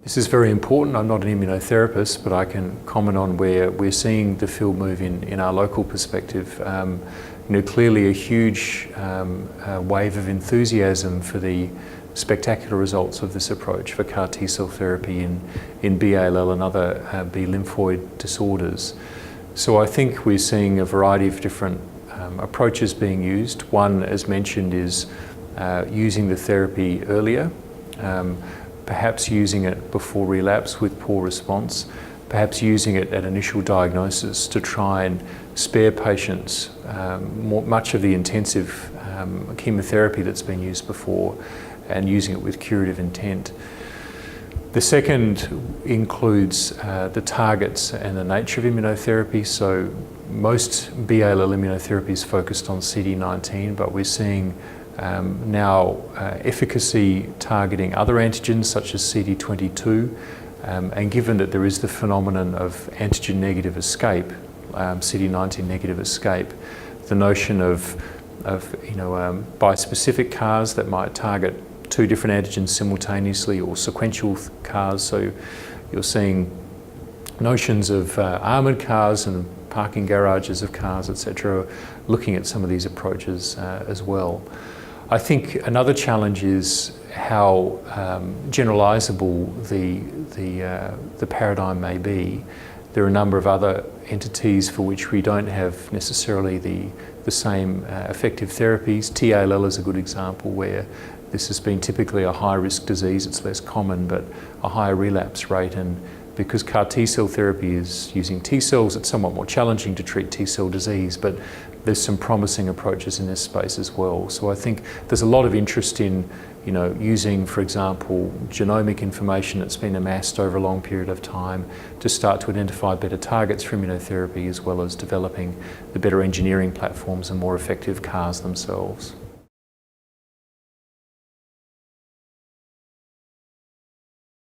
This is very important. I'm not an immunotherapist, but I can comment on where we're seeing the field move in our local perspective. Clearly a huge wave of enthusiasm for the spectacular results of this approach for CAR T-cell therapy in BALL and other B lymphoid disorders. So I think we're seeing a variety of different approaches being used. One, as mentioned, is using the therapy earlier. Perhaps using it before relapse with poor response, perhaps using it at initial diagnosis to try and spare patients much of the intensive chemotherapy that's been used before, and using it with curative intent. The second includes the targets and the nature of immunotherapy. So most BALL immunotherapy is focused on CD19, but we're seeing now efficacy targeting other antigens such as CD22, and given that there is the phenomenon of antigen negative escape, CD19 negative escape, the notion of bispecific CARs that might target two different antigens simultaneously, or sequential CARs. So you're seeing notions of armoured CARs and parking garages of CARs, etc., looking at some of these approaches as well. I think another challenge is how generalisable the paradigm may be. There are a number of other entities for which we don't have necessarily the same effective therapies. TALL is a good example where this has been typically a high-risk disease. It's less common, but a higher relapse rate. And because CAR T-cell therapy is using T-cells, it's somewhat more challenging to treat T-cell disease, but there's some promising approaches in this space as well. So I think there's a lot of interest in using, for example, genomic information that's been amassed over a long period of time to start to identify better targets for immunotherapy, as well as developing the better engineering platforms and more effective CARs themselves.